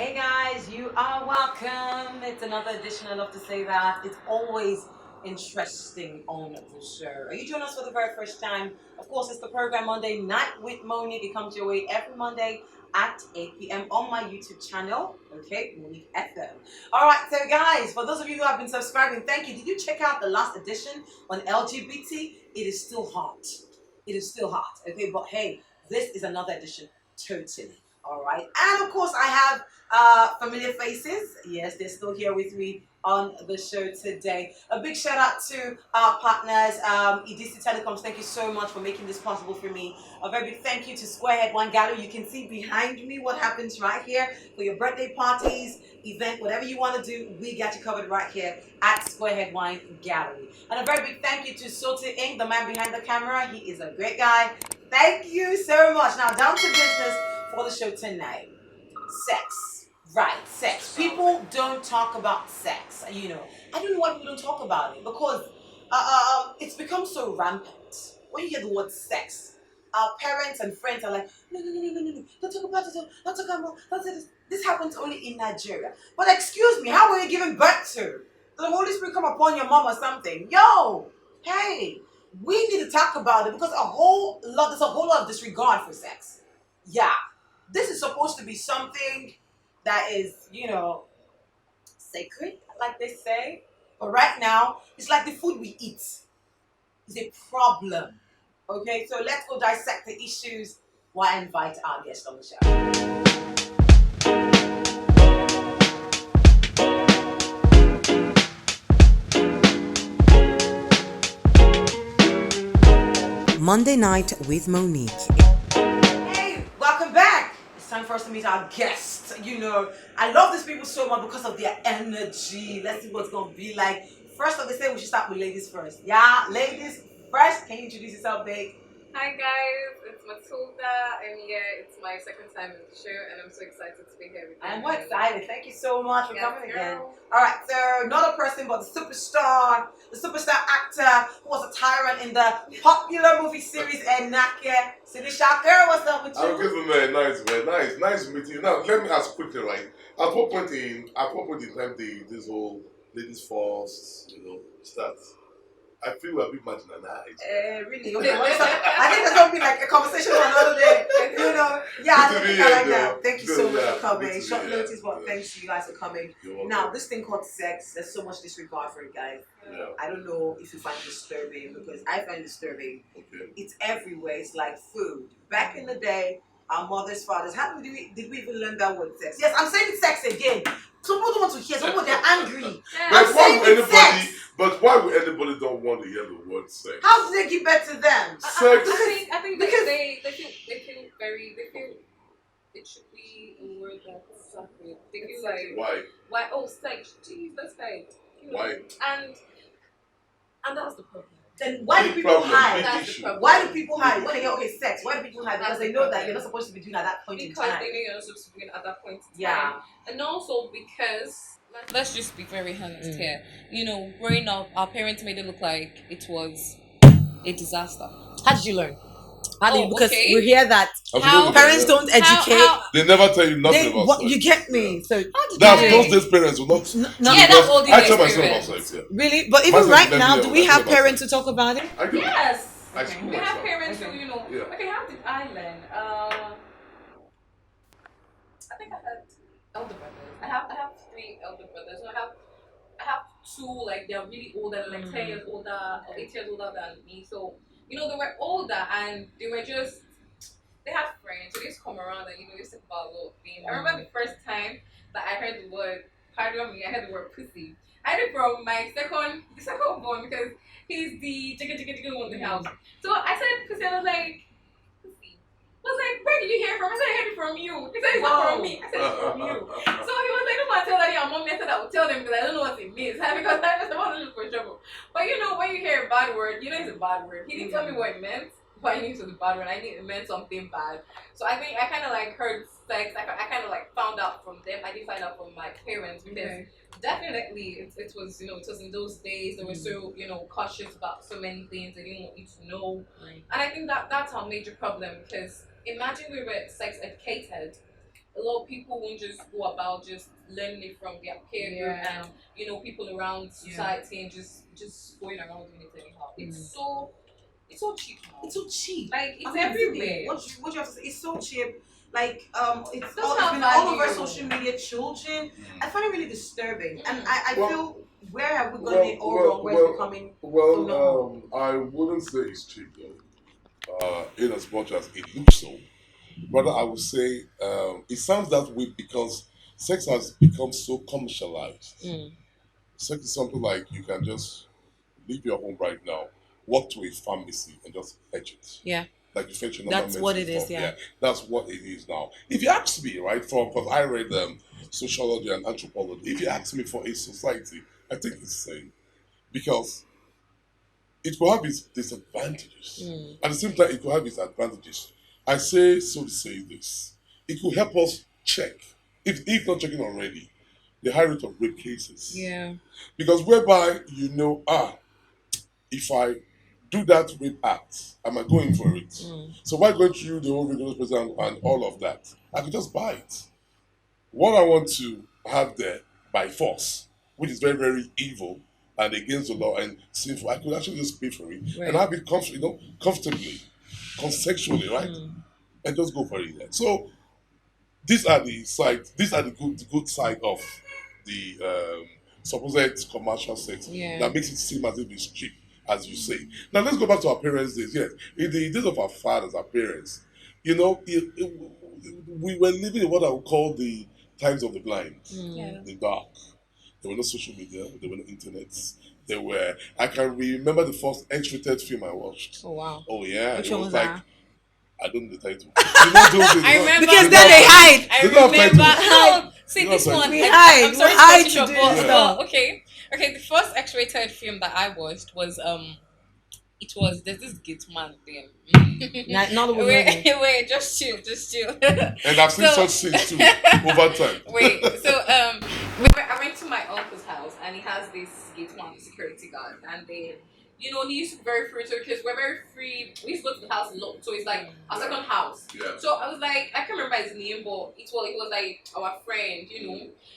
Hey guys, you are welcome. It's another edition. I love to say that. It's always interesting on the show. Are you joining us for the very first time? Of course, it's the program Monday Night with Monique. It comes your way every Monday at 8 p.m. on my YouTube channel. Okay, Monique FM. All right, so guys, for those of you who have been subscribing, thank you. Did you check out the last edition on LGBT? It is still hot. It is still hot. Okay, but hey, this is another edition totally. All right, and of course, I have familiar faces. Yes, they're still here with me on the show today. A big shout out to our partners, EDC Telecoms. Thank you so much for making this possible for me. A very big thank you to Squarehead Wine Gallery. You can see behind me what happens right here for your birthday parties, event, whatever you want to do. We got you covered right here at Squarehead Wine Gallery. And a very big thank you to Sote Inc., the man behind the camera. He is a great guy. Thank you so much. Now down to business for the show tonight. Sex. Right, sex. People don't talk about sex. I don't know why people don't talk about it because it's become so rampant. When you hear the word sex, our parents and friends are like, no, don't talk about it, don't talk about it, don't say this. This happens only in Nigeria. But excuse me, how were you giving birth to? Did the Holy Spirit come upon your mom or something? Yo, hey, we need to talk about it because there's a whole lot of disregard for sex. Yeah. This is supposed to be something that is, sacred, like they say. But right now, it's like the food we eat is a problem. Okay, so let's go dissect the issues while I invite our guest on the show. Monday Night with Monique. Hey, welcome back. It's time for us to meet our guest. I love these people so much because of their energy. Let's see what's going to be like. First off, they say we should start with ladies first. Yeah, ladies first. Can you introduce yourself, babe? Hi guys, it's Matilda, and it's my second time in the show, and I'm so excited to be here with you. I'm excited. Thank you so much for coming again. All right, so not a person, but the superstar actor who was a tyrant in the popular movie series Enake. Sinisha, girl, what's up with you? I'm good, man. Nice meeting you. Now, let me ask quickly, like, at what point in time this whole ladies first, starts? I feel we're a bit marginalized. Really? Okay, I think there's going to be like a conversation on another day. Yeah, I think I like that. Thank you so much for coming. Short notice, but thanks to you guys for coming. Now, this thing called sex, there's so much disregard for it, guys. Yeah. I don't know if you find it disturbing because I find it disturbing. Okay. It's everywhere. It's like food. Back in the day, our mothers, fathers, did we even learn that word sex? Yes, I'm saying sex again. Some people don't want to hear. Some people they're angry. But why would anybody don't want to hear the word sex? How do they give birth to them? Sex. I think because they feel it should be a word that's sacred. They feel like why? Oh, sex. Jeez, that's like why? And that's the problem. Then why do people hide? That's the problem. Why do people hide? When they hear sex, why do people hide? Because they know that you're not supposed to be doing at that point in time. Because they know you're not supposed to be doing at that point in time. Yeah. And also because let's just be very honest here. Growing up, our parents made it look like it was a disaster. How did you learn? Because okay. we hear that How parents don't educate. They never tell you nothing about sex. You get me? So those days parents will not. That's all the I tell myself about sex. Yeah. Really, but even right now, do we have parents who talk about it? I do. Yes. I school we have myself. parents who Yeah. Okay, how did I learn? I think I had elder brothers. I have 3 elder brothers. So I have 2 like they're really older, like 10 years older or 8 years older than me. So they were older and they had friends. So they used to come around and they used to talk about a lot of things. I remember the first time that I heard the word, pardon me, I heard the word pussy. I heard it from my second born because he's the jigga one in the house. So I said pussy, I was like, pussy. I was like, where did you hear it from? I said, I heard it from you. He said, it's not from me. I said, it's from you. So he was like, don't want to tell daddy and mommy. I said, I will tell them because I don't know what it means. Because I just want to look for trouble. But when you hear a bad word, it's a bad word. He didn't tell me what it meant, but I knew it was a bad word. I knew it meant something bad. So I think I kind of like heard sex. I kind of like found out from them. I didn't find out from my parents because definitely it was it was in those days they were so cautious about so many things. They didn't want you to know. Right. And I think that's our major problem because imagine we were sex educated a lot of people won't just go about just learning it from their peer group Yeah. and people around society and just going around doing it anyhow. It's so cheap now. It's so cheap. Like it's I mean, everywhere. What you have to say? It's so cheap. Like it's Doesn't been have all over value. social media. Children, I find it really disturbing, and Mm. I Well- feel where have we gotten it all wrong? Where it's becoming Well, I wouldn't say it's cheap though, in as much as it looks so. Rather, I would say it sounds that way because sex has become so commercialized. Mm. Sex is something like you can just leave your home right now, walk to a pharmacy, and just fetch it. Yeah. Like you fetch your That's normal what medicine it is, stuff. yeah. That's what it is now. If you ask me, right, because I read sociology and anthropology, if you ask me for a society, I think it's the same. Because it will have its disadvantages. Mm. At the same time, it will have its advantages. I say so to say this. It could help us check, if not checking already, the high rate of rape cases. Yeah. Because whereby if I do that rape act, am I going for it? Mm. So why going through the whole rigorous process and all of that? I could just buy it. What I want to have there by force, which is very, very evil and against the law and sinful, I could actually just pay for it Right. and have it comfortably, consensually, right? Mm. And just go for it. So these are the good side of the supposed commercial sex Yeah. that makes it seem as if it's cheap, as you say. Now let's go back to our parents' days. Yes, in the days of our fathers, our parents, we were living in what I would call the times of the blind, Mm. the dark. There were no social media, there were no internet. I can remember the first X-rated film I watched. Oh wow. Oh yeah, Which it one was was like that? I don't know the title. You know those days, I remember Because they then don't they have hide. I They don't have remember. titles. No, see They don't this have one. titles. We I'm hide. sorry We to hide cut you to short, do but stuff. okay. The first X-rated film that I watched was there's this gate man thing. Not the wait, woman. wait, just chill. And I've seen So- such scenes too over time. Wait, so I went to my uncle's house and he has this gate man, security guard, and then he used to be very free because we're very free. We used to go to the house a lot, so it's like our second house. Yeah. So I was like, I can't remember his name, but it was like our friend,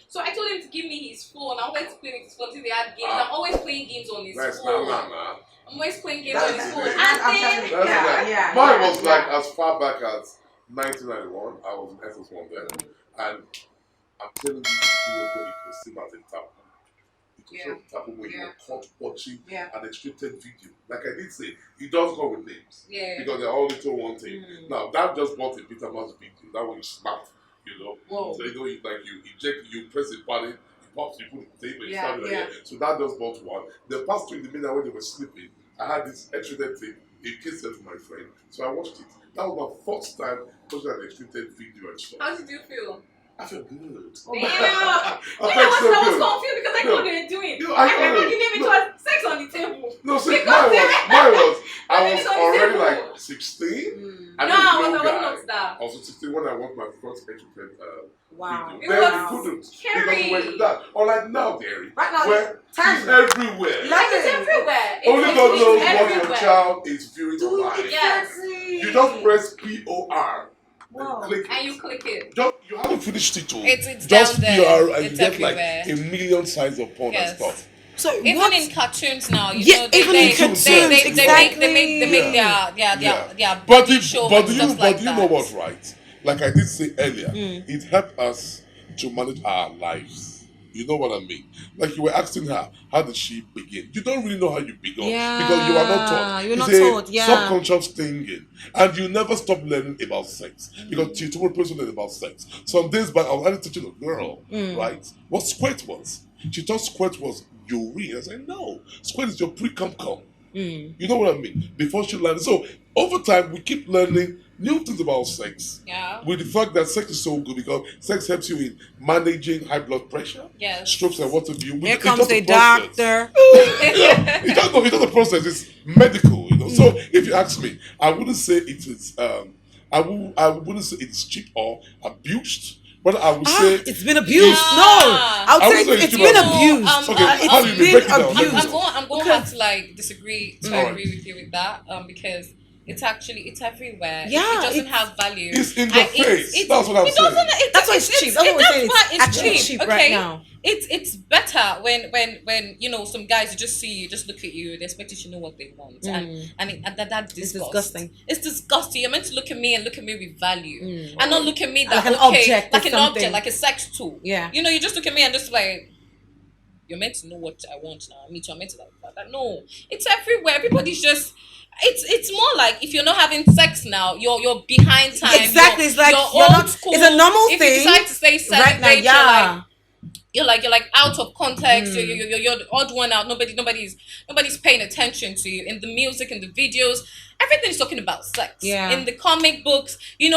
So I told him to give me his phone. I wanted to play with his phone since they had games. I'm always playing games on his Nice, phone. nah. I'm always playing games That's on his the phone. thing. And I'm then telling you. Yeah. Mine was yeah. like as far back as 1991. I was in SS1 then, and I'm telling you, it was seen as a taboo. It was Yeah. a taboo when you Yeah. were caught watching Yeah. an extracted video. Like I did say, it does come with names yeah. because they're all into one thing. Mm. Now that just bought a Peter Mouse video. That one you snap, Whoa. So you eject, you press the button, it pops, you put it on the table, you Yeah, start it yeah. again. So that just bought one. The past 20 minutes when they were sleeping, I had this extracted thing, a case for my friend. So I watched it. That was my first time watching an extracted video and stuff. How did you feel? I felt good. Damn. I I felt so was good. confused because I No. know what they're doing. No, I I remember know. the name it No. was sex on the table. No, see, Because mine was, I Maybe was it's on the already table. like 16. Mm. I No, didn't I know wasn't guy. up to that. I was 16 when I watched my first extracted Wow. video. It Then was we couldn't. scary. Because we went to that. Or like now, Gary. Right now, Where time. it's everywhere. Like it's everywhere. Only It's God knows what everywhere. your child is viewing Do online. it Yes. exactly. You just press POR Wow. and click And it. you click it. You haven't finished it all. It's just down there. POR and It's you get like everywhere. a million size of porn Yes. and stuff. So Even what? in cartoons now, Yeah, even in cartoons, they make Yeah. their But show but and do you stuff like but do you that. know what's right? Like I did say earlier, Mm. it helped us to manage our lives. You know what I mean? Like you were asking her, how did she begin? You don't really know how you began because you are not taught. You were not It's a taught, yeah. subconscious thing, and you never stop learning about sex because you told person learn about sex. Some days back, I was actually teaching a girl, right, what squirt was. She thought squirt was urine. I said, no, squirt is your pre-cum. Mm. You know what I mean? Before she learned. So over time, we keep learning new things about sex. Yeah. With the fact that sex is so good because sex helps you in managing high blood pressure, Yes. strokes and what have you. Here It's comes just the a process. doctor. It's just a process. It's medical. So if you ask me, I wouldn't say it is. I wouldn't say it's cheap or abused. But I would say It's been abused. it's- No, I I'll would say say it's it's been too much. abused. Okay, how do you It's mean? been Break it down. abused. I'm going to have to like disagree to Alright. agree with you with that because It's everywhere. Yeah, It doesn't it's- have value. It's in your face. That's what I'm It saying. doesn't. That's why it's cheap. That's what we're saying. why It's actually cheap okay? right now. It's better when some guys just see you, just look at you, they expect you to know what they want, and that's It's disgust. disgusting. It's disgusting. You're meant to look at me and look at me with value, Mm. and not look at me Like that an object or like an something. object, like a sex tool. Yeah. You just look at me and just like. You're meant to know what I want now. Me too. I'm meant to like that. No, it's everywhere. Everybody's just. It's more like if you're not having sex now, you're behind time. Exactly. It's like you're you're old not. school. It's a normal If thing. you decide to say Right now, celibate, yeah. you're like out of context. Mm. You're the odd one out. Nobody's paying attention to you in the music, in the videos. Everything's talking about sex. Yeah. In the comic books, then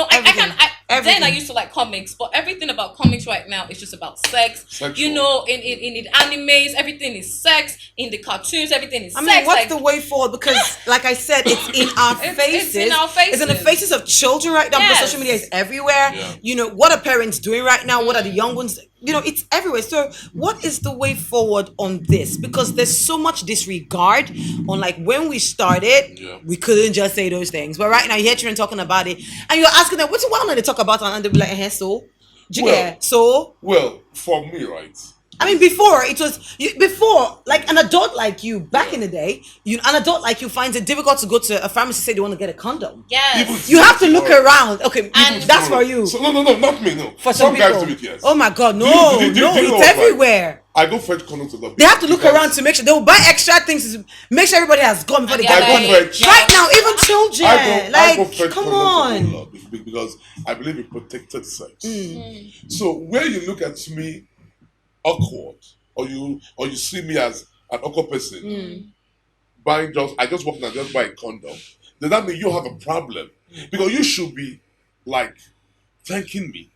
Everything. I used to like comics, but everything about comics right now is just about sex. Sexual. In the animes, everything is sex. In the cartoons, everything is I sex. mean, what's the way forward? Because, like I said, it's in our faces. It's in our faces. It's in the faces of children right now. Yes. Because social media is everywhere. Yeah. What are parents doing right now? What are the young ones? It's everywhere. So, what is the way forward on this? Because there's so much disregard on, like, when we started, we couldn't just say those things. But right now, you hear children talking about it, and you're asking them, why don't they talk about it? And they'll be like, so? Do you get? So? Well, for me, right? I mean, before like an adult like you back in the day, an adult like you finds it difficult to go to a pharmacy say they want to get a condom. Yes. You have to look around. Okay, And- that's for you. So, no, not me, no. For some guys people. do it, yes. Oh my God, no, Do you know it's what's everywhere. I go fetch condoms to the They have to look around to make sure they will buy extra things to make sure everybody has gone before they Yeah, get I go condom. fetch. Right now, even children, I go fetch come condoms to on. the Lord because I believe in protected sex. Mm. So where you look at me awkward, or you see me as an awkward person, I just walk in and just buy a condom, then that means you have a problem. Because you should be like thanking me.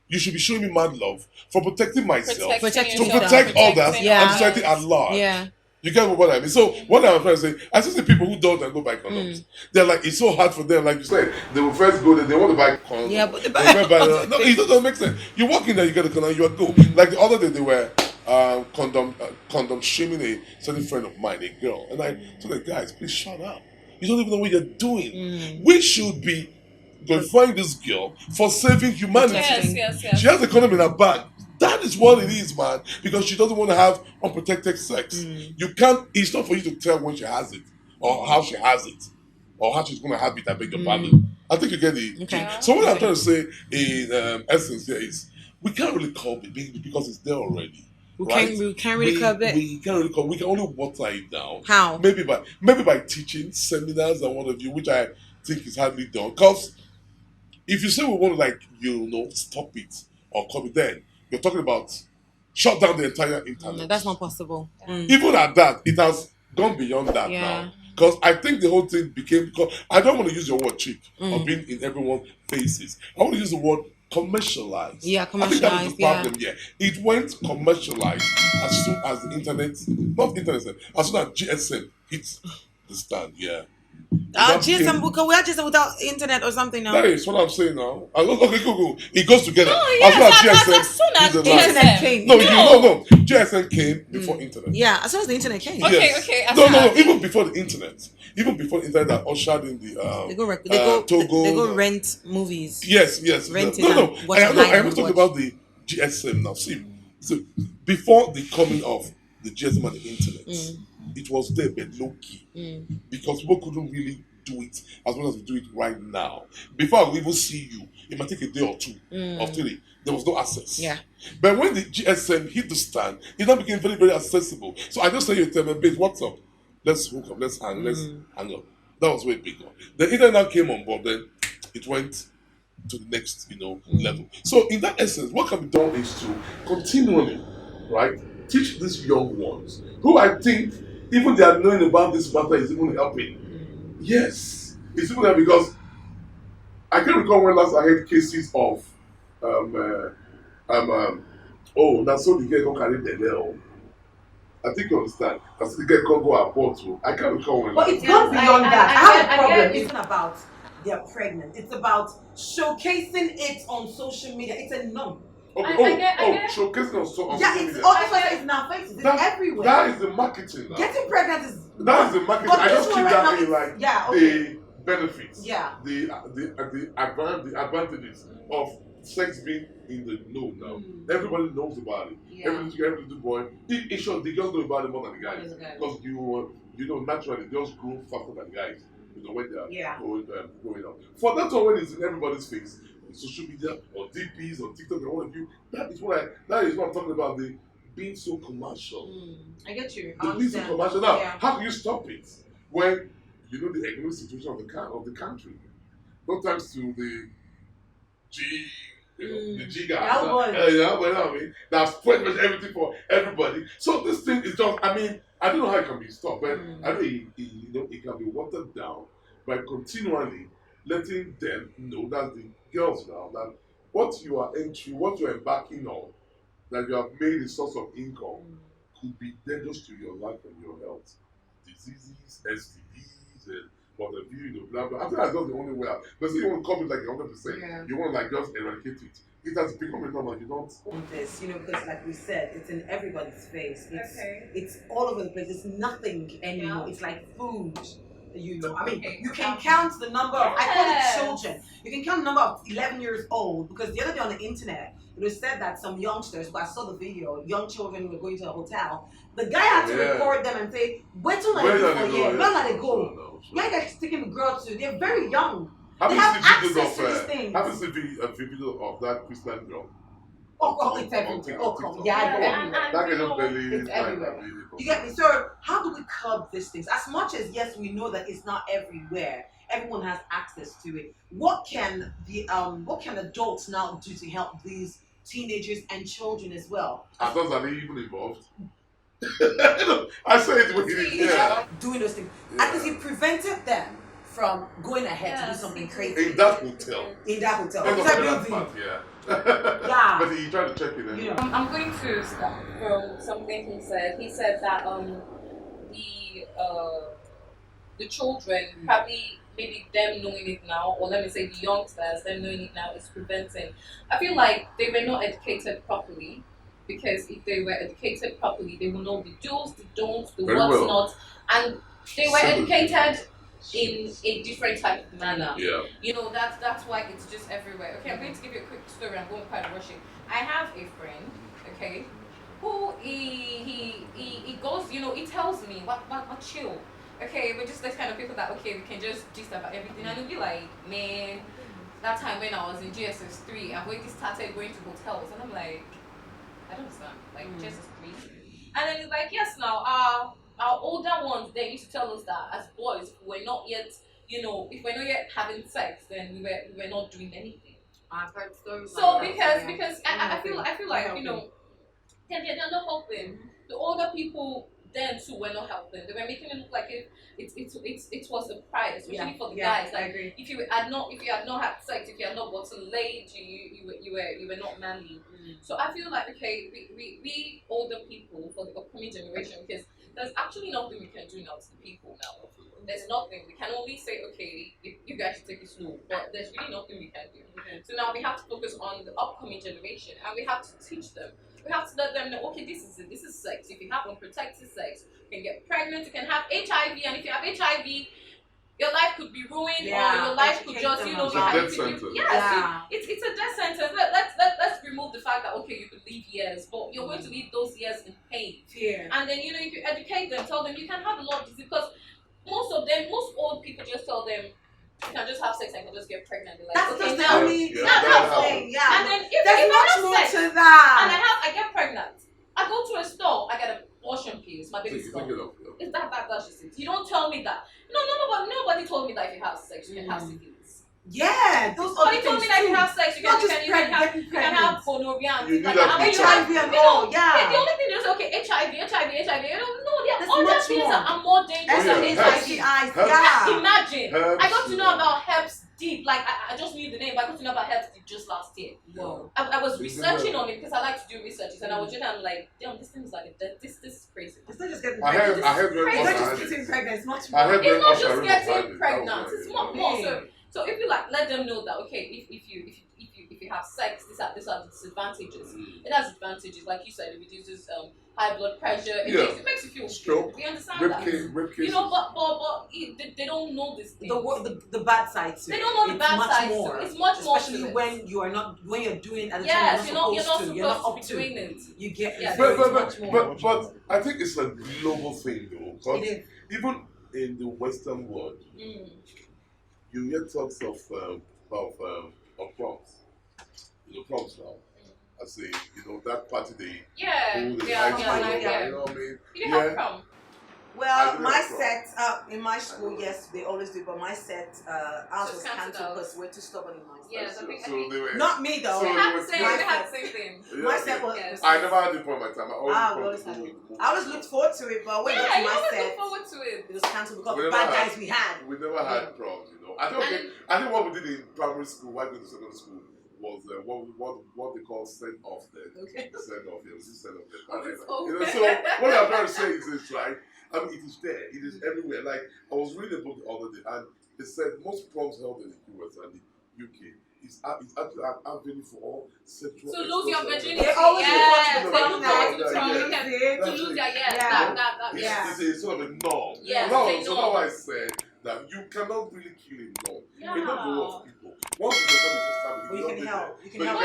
You should be showing me mad love for protecting myself, Protect to yourself. protect others Yeah. and society at large. Yeah. You get what I mean? So what I'm trying to say, I see the people who don't and go buy condoms. They're like, it's so hard for them. Like you said, they will first go there, they want to buy condoms. Yeah, but they They buy will buy no, it doesn't make sense. You walk in there, you get a condom, you are go. Like the other day, they were condom shaming a certain friend of mine, a girl, and I told the guys, please shut up. You don't even know what you're doing. We should be glorifying this girl for saving humanity. Yes. She has a condom in her bag. That is what it is, man. Because she doesn't want to have unprotected sex. You can't. It's not for you to tell when she has it, or how she has it, or how she's going to have it. I beg your pardon. I think you get it. Okay. So what I'm trying to say in essence here is we can't really curb it because it's there already. We right? can't really curb it. We can't really curb. We can only water it down. How? Maybe by teaching seminars and what have you, which I think is hardly done. Because if you say we want to stop it or curb it, then you're talking about shut down the entire internet. No, that's not possible. Even at that, it has gone beyond that Yeah. now. Because I think the whole thing became. Because I don't want to use your word cheap or being in everyone's faces. I want to use the word commercialized. Yeah, I think that was the commercialized, yeah. problem. Yeah, it went commercialized as soon as the internet, not internet, as soon as GSM hit the stand. Yeah. That GSM, became- we had GSM without internet or something now. That is what I'm saying now. Okay, cool. It goes together. Oh, yes, as soon as is the GSM. line. Internet came. No. GSM came before internet. Yeah, as soon as the internet came. Okay, Yes. okay, as No. soon as- Even before the internet. Even before the internet that ushered in the Togo. they go rent movies. Yes. Rent it No. and watch I online am and talking watch. about the GSM now. See, so before the coming of the GSM and the internet, it was there but low key because people couldn't really do it as well as we do it right now. Before I will even see you, it might take a day or two or 3. There was no access. Yeah. But when the GSM hit the stand, it now became very, very accessible. So I just say you tell me, babe, what's up? Let's hook up, let's hang up. That was way bigger. The internet now came on board, then it went to the next, level. So in that essence, what can be done is to continually, right, teach these young ones who I think even they are knowing about this matter is even helping. Yes, it's even there because I can't recall when last I had cases of that's so the girl can carry the bell. I think you understand. That's the girl can go abort too. I can't recall when. But it's Yes, gone beyond I that. I have a get problem. it. It's not about they're pregnant. It's about showcasing it on social media. It's a numb. Okay, I get- showcasing on social Yeah, media. it's it's in our faces. It's everywhere. That is the marketing now. Getting pregnant is That is the marketing. But I this just one keep right that now in is- like yeah, okay. benefits, Yeah. the advantages of sex being in the know now. Everybody knows about it. Yeah. Every little boy, it should, they just know about it more than the guys. Because you know, naturally, they just grow faster than the guys. You know, when they are growing up. For that one, when it's in everybody's face, on social media, or DPs, or TikTok, and all of you, that is what I'm talking about, the being so commercial. I get you. The being so commercial. Now, how do you stop it? When you know the economic situation of the country. No thanks to the G, the G guy. You know what I mean? That's pretty much everything for everybody. So this thing is just, I mean, I don't know how it can be stopped, but I know it can be watered down by continually letting them know that the girls now that what you are entering, what you are embarking on, that you have made a source of income could be dangerous to your life and your health. Diseases, STDs, and whatever, you know, blah blah. I think that's not the only way out. Because you want to come it like 100%. You want to like just eradicate it. It has become a normal. You don't. This, you know, because like we said, it's in everybody's face. It's all over the place. It's nothing anymore. It's like food. You know, I mean, you can count the number of, I call it children. You can count the number of 11 years old, because the other day on the internet, it was said that some youngsters, but I saw the video, young children were going to a hotel. The guy had to record them and say, wait till let it go, where let it go. Yeah, guys taking the girl to, they're very young. They have access to these things. Have you seen a video of that Christian girl? It's everywhere. That can just barely. It's everywhere. You get me? So how do we curb these things? As much as yes, we know that it's not everywhere. Everyone has access to it. What can adults now do to help these teenagers and children as well? Adults, are they even involved? I say it with you. Doing those things. At least it prevented them from going ahead to do something crazy. In that hotel. Yeah. But he tried to check it anyway. I'm going to start from something he said. He said that the children, probably maybe them knowing it now, or let me say the youngsters, them knowing it now is preventing. I feel like they were not educated properly, because if they were educated properly, they will know the do's, the don'ts, the what's not, and they were educated in a different type of manner. Yeah. You know, that's why it's just everywhere. Okay, I'm going to give you a quick story. I'm going quite rushing. I have a friend, okay, who he goes, you know, he tells me what chill. Okay, we're just the kind of people that we can just gist about everything, and it'll be like, man, that time when I was in GSS 3 and when he started going to hotels, and I'm like, I don't understand, like GSS 3, and then he's like, yes, now our older ones, they used to tell us that as boys, if we're not yet, you know, if we're not yet having sex, then we were not doing anything. I've heard stories. So because I feel like, you know, they're not helping. The older people then too were not helping. They were making it look like it was a pride, especially for the guys. Like, I agree. if you had not had sex, if you had not gotten laid, you were not manly. So I feel like we older people, for the upcoming generation, because there's actually nothing we can do now to the people now. There's nothing. We can only say, okay, you guys should take it slow, but there's really nothing we can do. So now we have to focus on the upcoming generation, and we have to teach them. We have to let them know, okay, this is it. This is sex. If you have unprotected sex, you can get pregnant, you can have HIV, and if you have HIV, your life could be ruined, or your life could just, you know, be having to. It's a death sentence. Let's remove the fact that, okay, you could live years, but you're going to live those years in pain. Fear. And then, you know, if you educate them, tell them you can have a lot of disease, because most old people just tell them you can just have sex and you can just get pregnant. Like, that's okay, just the only thing. And then if there's I much have more sex, to that. and I get pregnant, I go to a store, I get an abortion pills, my baby's gone. Is that's just it. You don't tell me that. No, nobody told me that if you have sex, you can have syphilis. Yeah, those Nobody told me that if you have sex, you can have gonorrhea and things like that. HIV and all, The only thing is, okay, HIV. You don't know, there are other things that are more dangerous than HIV. Imagine, I got to know about herpes deep. Like, I just knew the name, but I got to know about herpes deep just last year. Whoa. I was researching on it because I like to do researches, and I was just like, damn, this thing is like, this is crazy. It's not just getting I heard it's not just getting pregnant, it's much more. It's not just getting pregnant, it's more. So if you like, let them know that, okay, if you you have sex, these are the disadvantages. It has advantages, like you said, it reduces high blood pressure. It makes you feel Stroke, good. We understand rape that. cases. You know, but they don't know this thing. The bad side too. They don't know the bad side. More. It's much more. Especially when you're doing at the yes, time you're not supposed to be doing it. You get but I think it's a global thing though, because even in the Western world, you hear talks of proms. You know, proms now. I say, that party they hold in high school, you know what I mean? You didn't have prom. Well, my set in my school, yes, they always do, but my set, ours was cancelled because we're too stubborn in my set. Yes, I think they were, not me though. We had the same thing. My set was. I never had it for my time. I always looked forward to it, but when it got to my set, look forward to it. It was cancelled because of the bad guys we had. We never had proms, I think what we did in primary school, while going to secondary school, was what they call send off then. Okay. Send off, yeah, we send off then. Okay. So what I'm trying to say is this, right? I mean, it is there. It is everywhere. Like, I was reading a book the other day, and it said most proms held in the US and the UK is actually an avenue for all sexual. To lose your virginity. They always to lose It's sort of a norm. Yes, so now I said that you cannot really kill a norm. Yeah. A lot of people. Once you become established, you can help. You can help.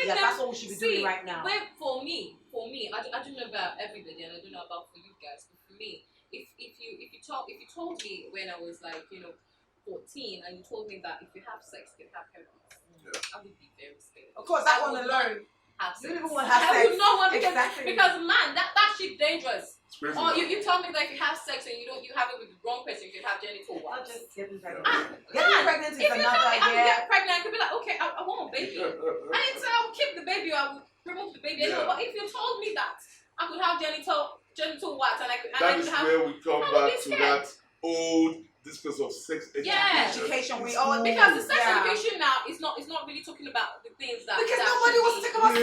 Yeah, that's what we should be doing right now. Wait, for me, I don't know about everybody, and I don't know about for you guys, but for me, if you told me when I was like 14, and you told me that if you have sex, you can have herpes, I would be very scared. Of course, I want to learn. You don't even want to have sex. I would not want exactly. because man, that shit dangerous. Or you you told me that if you have sex and you have it with the wrong person, you can have genital warts. Not just getting pregnant. Getting pregnant is if another. You tell me I can get pregnant, I could be like, okay, I want a baby. I didn't say I would keep the baby. I would remove the baby. Yeah. But if you told me that I could have genital warts and I could, that is where we come back to that old discourse of sex education. We all because the sex education now is not really talking about the things that because nobody wants to talk about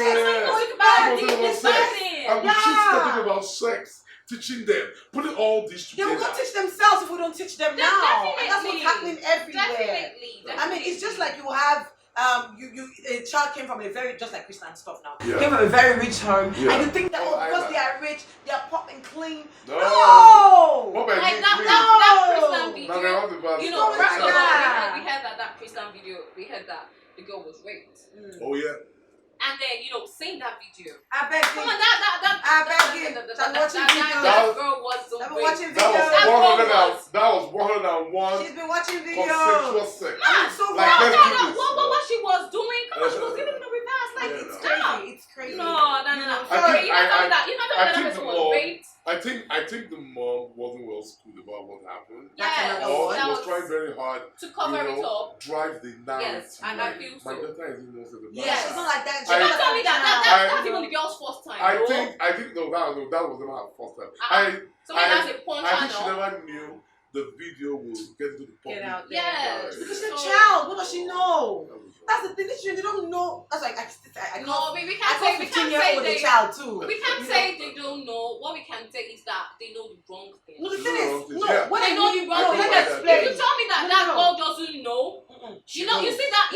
sex. And we should start talking about sex. Teaching them, putting all this together. They will go teach themselves if we don't teach them now. And that's what's happening everywhere. Definitely. I mean, it's just like you have a child came from a very, just like Christian stuff now, yeah. came from a very rich home, yeah. and you think that because they are rich, they are popping clean. No! Like that Christian video, we heard that Christian video, we heard that the girl was raped. Oh yeah. And then, seeing that video. I beg you. Come on, that girl was so watching videos. That was 101. She's been watching videos. Consensual sex. Man, so what she was doing? Come on, she was giving the reverse. Like, it's crazy. It's crazy. No. Sorry, you're not that person was raped. I think the mom wasn't well schooled about what happened. Yeah, or she was trying very hard to cover it up. Drive the narrative. Yes, and I feel so. My daughter is innocent about it's not like that. She don't tell me that's even the girl's first time. I think no, that was never her first time. That's a porn I think channel. she never knew the video will get to the public. Get out there. Yes. Because she's a child. What does she know? That's the thing. They don't know. That's like I no, we can't say 15-year-old a child too. We can't say they don't know. What we can say is that they know the wrong thing. No, the thing is, when they know the wrong thing. If you tell me that girl doesn't know, you see that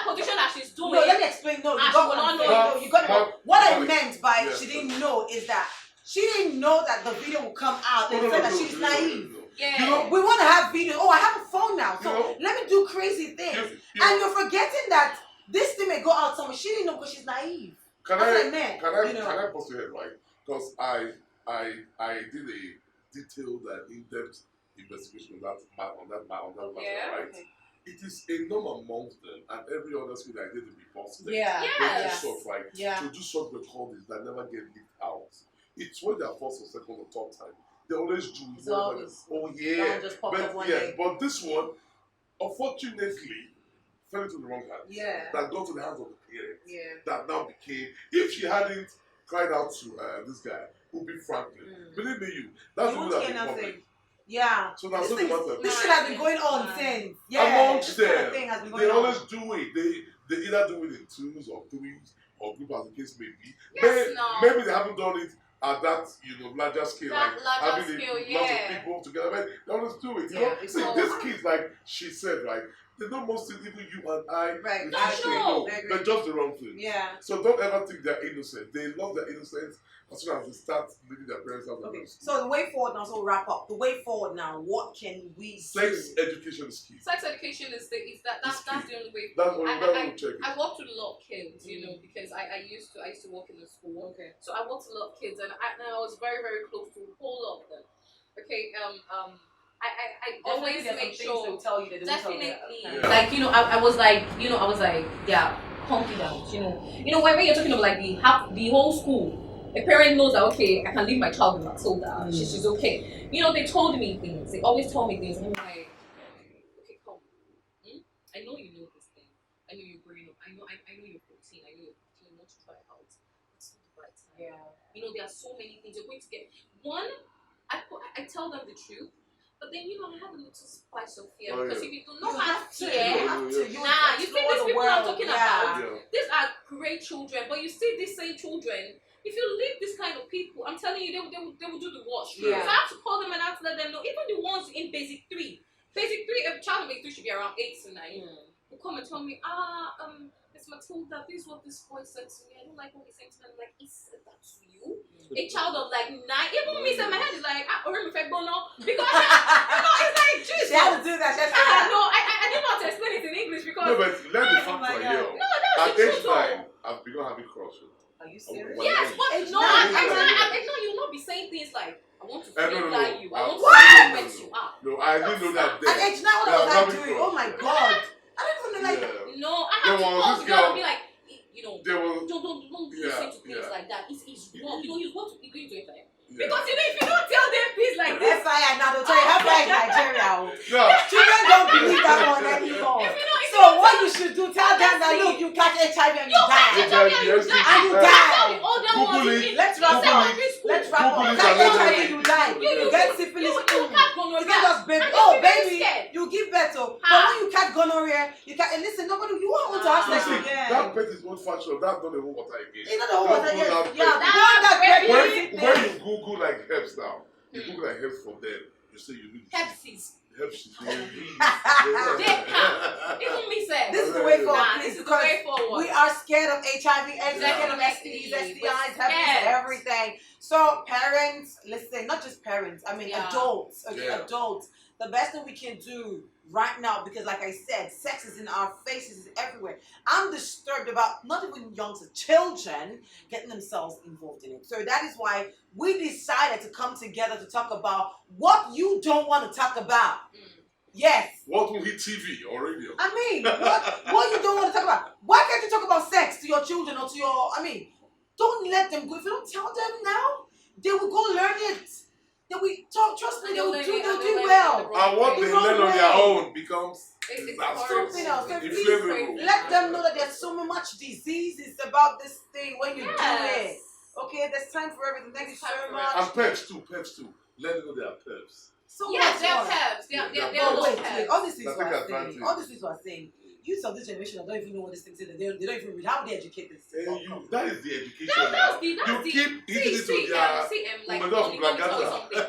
position that she's doing. No, let me explain. No, you got it wrong. What I meant by she didn't know is that she didn't know that the video will come out and say that she's naive. Yeah. We want to have video. Oh, I have a phone now, so let me do crazy things. And you're forgetting that this thing may go out somewhere. She didn't know because she's naive. Can I post your head right? Because I did a detailed and in-depth investigation on that matter, right? Okay. It is a norm amongst them, and every other school that did it before. To do short recordings that never get leaked out. It's when they're first or second or third time. They always do it. Oh yeah. But this one, unfortunately, fell into the wrong hands. Yeah. That got to the hands of the parents. Yeah. That now became, if she hadn't cried out to this guy, who'd be Franklin, believe me, that's the one that became public. Yeah. So that's what the this shit has been going on since. Amongst them, kind of thing has been going they on. always do it. They either do it in twos or threes or group as the case may be. Maybe they haven't done it at that larger scale, having lots of people together. But they always do it. See, these kids, like she said, right? they know most things, even you and I. Right. we No, think they no. know, I agree. but just the wrong thing. Yeah. So don't ever think they're innocent. They love their innocence as soon as they start leaving their parents out. Okay. So the way forward now. So we'll wrap up. The way forward now. What can we Sex do? education is key. Sex education is that's the only way. That's what I we'll check it. I worked with a lot of kids, you know, because I used to work in the school. Okay. So I worked with a lot of kids, and I was very, very close to a whole lot of them. Okay, I always make sure. They'll tell you that they won't tell you Definitely, that. Yeah. like I was like, yeah, confident. You know, when you're talking about like the whole school. A parent knows that okay, I can leave my child with Matilda. She's okay. You know, they told me things. They always told me things. And I'm like, okay, come. I know you know this thing. I know you're growing up. I know you're 14. I know you're 15. You want to try it out. It's not the right time. Yeah. You know, there are so many things you're going to get. One, I tell them the truth. But then, you know, I have a little spice of fear. Because if you do not have fear, You have to. you see these people I'm talking about. Yeah. These are great children. But you see these same children, if you leave this kind of people, I'm telling you, they will do the wash. Yeah. So I have to call them and I have to let them know. Even the ones in basic 3, a child in basic 3 should be around 8 to 9. Will come and tell me, Miss Matilda, this is what this boy said to me. I don't like what he said to me. I'm like, he said that to you? A child of like 9, even me, so my head is like, bono. Because, you know, it's like, Jesus. She had to do that. She had to do that. No, I didn't know how to explain it in English because. No, but let the fact my for God. you. No, that's At the age truth. 9, I've begun having crushes. Are you serious? Well, Yes, but Age no, nine. no, you will not be saying things like, I want to No, no, feel no. like you. I want What? to bet you up. No, I didn't know that At then. age 9, what Yeah, was I having doing? crush. Oh my God. I don't even know like. Yeah. No, I There have to was call this the girl girl- and be like, you know, There was, don't Yeah, listen to things yeah. like that. It's wrong. You know, you want to agree to it. yeah. Because you know, if you don't tell them things like this, FII now, they'll tell you FII in Nigeria. Oh. No, Children don't believe that one anymore. if you know, if So what you should do, tell them that look, you catch HIV and you die. you tell me and you Yes, die, and you tell die. the older Google ones it. in Let's wrap Google up. it. Let's wrap Google up. it Catch and let HIV, them- you die. You Get syphilis. you catch gonorrhea. It's not just baby. And Oh, you'll be very baby, scared. you give birth to. But Ah. when you catch gonorrhea, you can and listen. Nobody, you won't want to have So sex see, again. that pet is old fashioned. That's not the whole water again. It's not the whole water. Don't Yes. Google Yeah, that the one that That's pregnant When sickness. you Google like herbs now, you Google like herbs for them. You say you need Hepsis. herbs. They can't. Even me said. This is the way forward, Nah, please, this is the because way forward. we are scared of HIV, and Yeah. scared of STDs, STIs, We're herpes, scared. everything. So parents, listen, not just parents, I mean Yeah. adults, okay, Yeah. adults. The best thing we can do right now, because like I said, sex is in our faces, it's everywhere. I'm disturbed about not even youngsters, children getting themselves involved in it. So that is why we decided to come together to talk about what you don't want to talk about. Yes. What will hit TV or radio? I mean, what you don't want to talk about? Why can't you talk about sex to your children or to your? I mean, don't let them go. If you don't tell them now, they will go learn it. They will talk. Trust me, they will do. They'll do well. And what The they wrong learn on their way. own becomes It's disastrous. Something else. So It's please Inflammable. let them know that there's so much diseases about this thing when you do it. Yes. Okay, there's time for everything. Thank you There's so time for much. And peps too. Let them know they are peps. So Yes, much they're fun. herbs. They're Oh, low wait, herbs. all these things That's we take are saying. advantage. All these things we are saying. Youth of this generation don't even know what these things are. They don't even read. How they educate this? That is the education. That's now. the You keep eating it to see, their like women of let me tell you Blagata. something.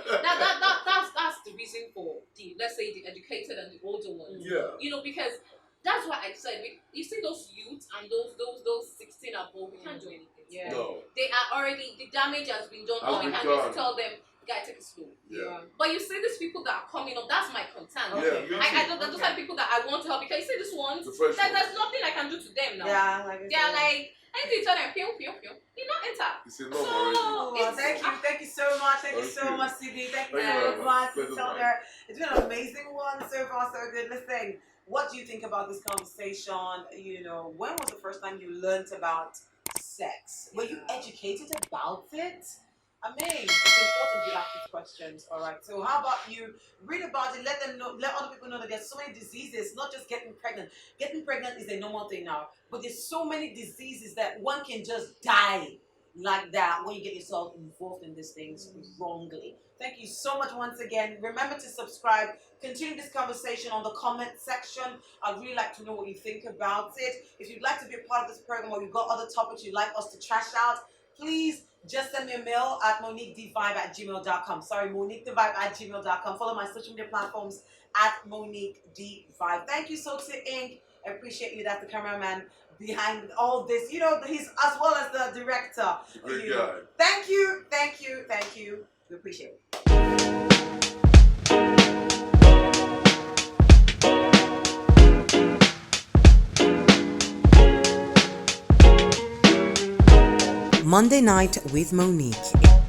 That's the reason for the, let's say, the educated and the older ones. Yeah. You know, because that's what I said. You see those youths and those 16 above, we can't do anything. Yeah. No. They are already, the damage has been done. Has All we been can do is done. tell them, guys, take it slow. Yeah. But you see these people that are coming up, that's my concern. Okay. Yeah. Me I too. those are people that I want to help, because you see these ones, The fresh one. there's nothing I can do to them now. Yeah, like I They're said. like, anything you tell them, pew, they not enter. It's enough already. Oh, well, thank you so much. Thank you Thank so you. much, CD. Thank you Thank you so very much, much. Matilda. It's been an amazing one so far, so good. Listen, what do you think about this conversation? You know, when was the first time you learned about sex? Were you educated about it? I mean, it's important you ask these questions. All right. So, how about you read about it? Let them know. Let other people know that there's so many diseases. Not just getting pregnant. Getting pregnant is a normal thing now, but there's so many diseases that one can just die like that when you get yourself involved in these things wrongly. Thank you so much once again. Remember to subscribe. Continue this conversation on the comment section. I'd really like to know what you think about it. If you'd like to be a part of this program or you've got other topics you'd like us to trash out, please just send me a mail at moniquedevibe@gmail.com. Sorry, moniquedevibe@gmail.com. Follow my social media platforms at Monique D Vibe. Thank you, Soxy Inc. I appreciate you. That's the cameraman behind all this. You know, he's as well as the director. Great You- guy. Thank you, thank you, thank you. We appreciate it. Monday Night with Monique.